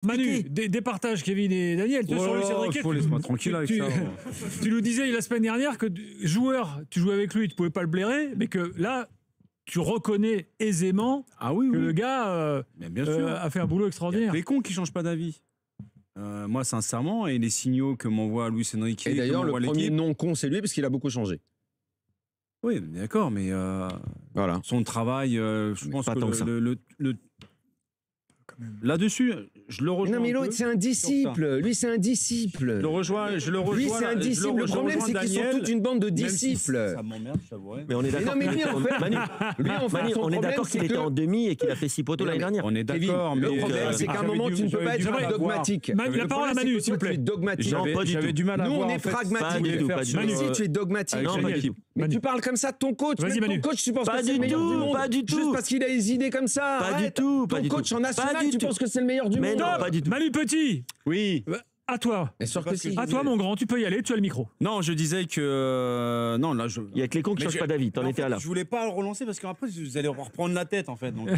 Manu, départage Kevin et Daniel. Tu sur Luis Enrique, laisse-moi tranquille avec ça. Tu nous disais la semaine dernière que joueur, tu jouais avec lui, tu pouvais pas le blairer, mais que là, tu reconnais aisément que le gars a fait un boulot extraordinaire. Les cons qui changent pas d'avis. Moi, sincèrement, et les signaux que m'envoie Luis Enrique. Et d'ailleurs, le premier non con, c'est lui, parce qu'il a beaucoup changé. Oui, d'accord, mais voilà. Son travail, je pense que là-dessus, je le rejoins. Non, mais l'autre, c'est un disciple. Lui, c'est un disciple. Je le rejoins. Lui, c'est un disciple. Le problème, c'est qu'ils sont toute une bande de disciples. Ça m'emmerde, j'avouerais. Mais on est d'accord. Manu, on est d'accord qu'il était en demi et qu'il a fait 6 poteaux l'année dernière. On est d'accord, mais le problème, c'est qu'à un moment, tu ne peux pas être dogmatique. La parole à Manu, s'il vous plaît. Dogmatique. J'avais du mal à voir. Nous, on est pragmatique. Manu, si tu es dogmatique. Non, pas du tout. Mais tu parles comme ça de ton coach. Vas-y, Manu. Ton coach, tu penses que c'est le meilleur du monde. Pas du tout. Juste parce qu'il a des idées comme ça. Pas du tout. Ton coach en national, tu penses que c'est le meilleur du monde. Non, pas du tout. Manu Petit. Oui. À toi. À toi, mon grand, tu peux y aller, tu as le micro. Non, je disais que non, là, il y a que les cons qui changent pas d'avis. T'en étais là. Je voulais pas le relancer parce qu'après vous allez reprendre la tête en fait. Donc,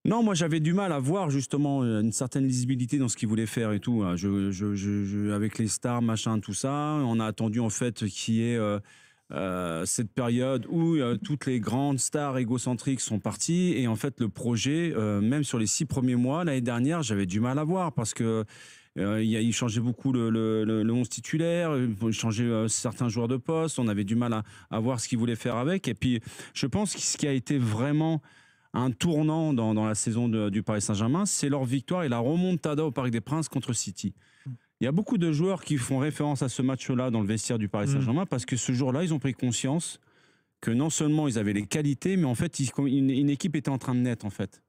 non, moi j'avais du mal à voir justement une certaine lisibilité dans ce qu'il voulait faire et tout. Avec les stars, machin, tout ça, on a attendu en fait qu'il y ait cette période où toutes les grandes stars égocentriques sont parties et en fait le projet, même sur les 6 premiers mois l'année dernière, j'avais du mal à voir parce que il changeait beaucoup le 11 titulaire, il changeait certains joueurs de poste, on avait du mal à voir ce qu'il voulait faire avec. Et puis je pense que ce qui a été vraiment un tournant dans la saison du Paris Saint-Germain, c'est leur victoire et la remontada au Parc des Princes contre City. Il y a beaucoup de joueurs qui font référence à ce match-là dans le vestiaire du Paris Saint-Germain parce que ce jour-là, ils ont pris conscience que non seulement ils avaient les qualités, mais en fait, une équipe était en train de naître, en fait.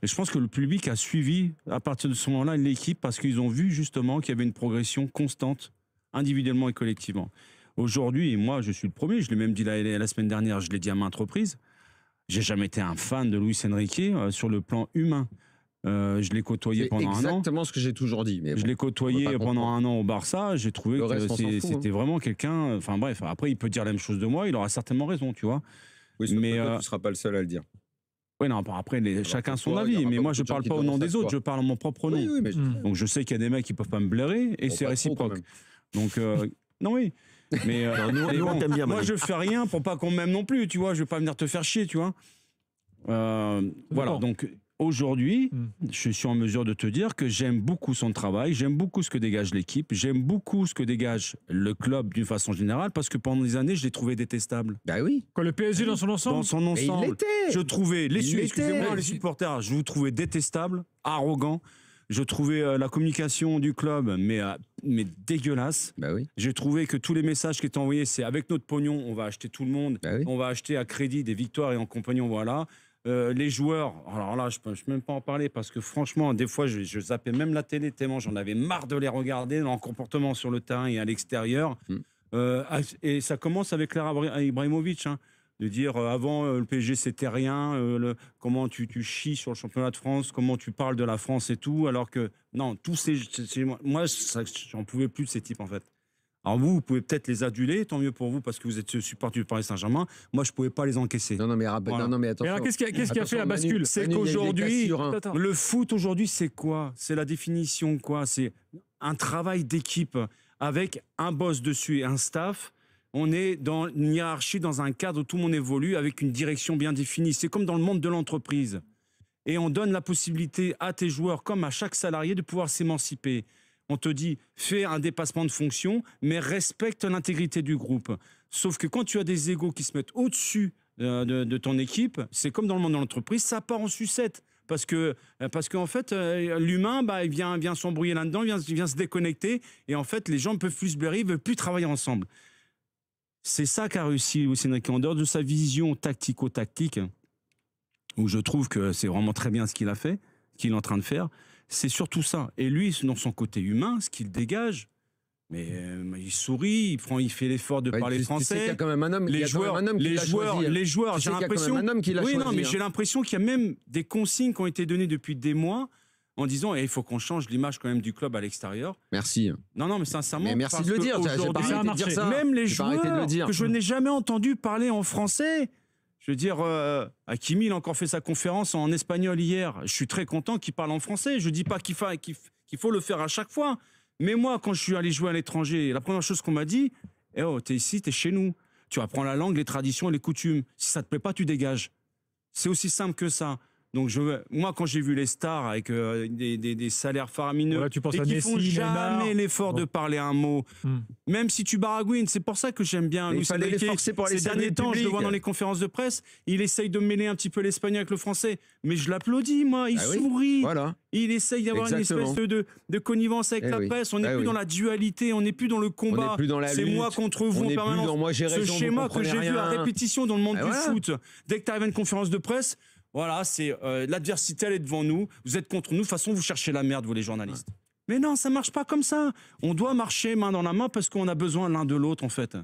Et je pense que le public a suivi, à partir de ce moment-là, l'équipe parce qu'ils ont vu justement qu'il y avait une progression constante, individuellement et collectivement. Aujourd'hui, et moi, je suis le premier, je l'ai même dit la semaine dernière, je l'ai dit à maintes reprises, j'ai jamais été un fan de Luis Enrique sur le plan humain. Je l'ai côtoyé pendant un an. C'est exactement ce que j'ai toujours dit. Mais bon, je l'ai côtoyé pendant un an au Barça. J'ai trouvé que c'était vraiment quelqu'un. Enfin bref, après il peut dire la même chose de moi. Il aura certainement raison, tu vois. Oui, mais tu ne seras pas le seul à le dire. Oui, non. Après, chacun son avis. Mais moi, je parle pas au nom des autres. Je parle en mon propre nom. Oui, mais donc je sais qu'il y a des mecs qui peuvent pas me blairer et c'est réciproque. Donc non, oui. Mais moi, je fais rien pour pas qu'on m'aime non plus. Tu vois, je vais pas venir te faire chier, tu vois. Voilà. Donc. Aujourd'hui, je suis en mesure de te dire que j'aime beaucoup son travail, j'aime beaucoup ce que dégage l'équipe, j'aime beaucoup ce que dégage le club d'une façon générale, parce que pendant des années, je l'ai trouvé détestable. Bah oui. Quoi, le PSG dans son ensemble ? Dans son ensemble. Et il l'était. Je trouvais, excusez-moi, les supporters, je vous trouvais détestable, arrogant. Je trouvais la communication du club, mais dégueulasse. Bah oui. J'ai trouvé que tous les messages qui étaient envoyés, c'est avec notre pognon, on va acheter tout le monde, on va acheter à crédit des victoires et en compagnon, voilà. Les joueurs, alors là, je peux même pas en parler parce que franchement, des fois, je zappais même la télé tellement j'en avais marre de les regarder, leur comportement sur le terrain et à l'extérieur. Et ça commence avec Zlatan Ibrahimovic, hein, de dire avant le PSG c'était rien, comment tu chies sur le championnat de France, comment tu parles de la France et tout, alors que non, moi, j'en pouvais plus de ces types en fait. Alors vous pouvez peut-être les aduler, tant mieux pour vous parce que vous êtes supporter du Paris Saint-Germain. Moi, je pouvais pas les encaisser. Non, mais attention. Mais alors, qu'est-ce qui a fait la bascule ? C'est qu'aujourd'hui, le foot aujourd'hui, c'est quoi ? C'est la définition quoi ? C'est un travail d'équipe avec un boss dessus et un staff. On est dans une hiérarchie, dans un cadre où tout le monde évolue avec une direction bien définie. C'est comme dans le monde de l'entreprise. Et on donne la possibilité à tes joueurs, comme à chaque salarié, de pouvoir s'émanciper. On te dit, fais un dépassement de fonction, mais respecte l'intégrité du groupe. Sauf que quand tu as des égos qui se mettent au-dessus de ton équipe, c'est comme dans le monde de l'entreprise, ça part en sucette. Parce qu'en fait, l'humain, il vient s'embrouiller là-dedans, il vient se déconnecter, et en fait, les gens ne peuvent plus se blairer, ils ne veulent plus travailler ensemble. C'est ça qu'a réussi Luis Enrique, en dehors de sa vision tactico-tactique, où je trouve que c'est vraiment très bien ce qu'il a fait, ce qu'il est en train de faire. C'est surtout ça. Et lui, dans son côté humain, ce qu'il dégage, mais il sourit, il fait l'effort de parler français. Tu sais qu'il y a quand même un homme, les joueurs, j'ai l'impression. Mais j'ai l'impression qu'il y a même des consignes qui ont été données depuis des mois en disant il faut qu'on change l'image quand même du club à l'extérieur. Merci. Non, mais sincèrement. Mais merci de le dire. Même les joueurs que je n'ai jamais entendu parler en français. Je veux dire, Hakimi, il a encore fait sa conférence en espagnol hier. Je suis très content qu'il parle en français. Je dis pas qu'il faut le faire à chaque fois. Mais moi, quand je suis allé jouer à l'étranger, la première chose qu'on m'a dit, t'es ici, t'es chez nous. Tu apprends la langue, les traditions et les coutumes. Si ça te plaît pas, tu dégages. C'est aussi simple que ça. Donc moi, quand j'ai vu les stars avec des salaires faramineux, ouais, tu penses et qui font jamais l'effort de parler un mot, même si tu baragouines, c'est pour ça que j'aime bien. Il fallait les forcer pour aller ces derniers temps, je le vois dans les conférences de presse, il essaye de mêler un petit peu l'espagnol avec le français, mais je l'applaudis, moi. Il sourit. Voilà. Il essaye d'avoir une espèce de connivence avec la presse. On n'est plus dans la dualité, on n'est plus dans le combat. C'est moi contre vous en permanence. Ce schéma que j'ai vu à répétition dans le monde du foot. Dès que tu arrives à une conférence de presse, voilà, c'est l'adversité, elle est devant nous. Vous êtes contre nous. De toute façon, vous cherchez la merde, vous les journalistes. Mais non, ça marche pas comme ça. On doit marcher main dans la main parce qu'on a besoin l'un de l'autre, en fait.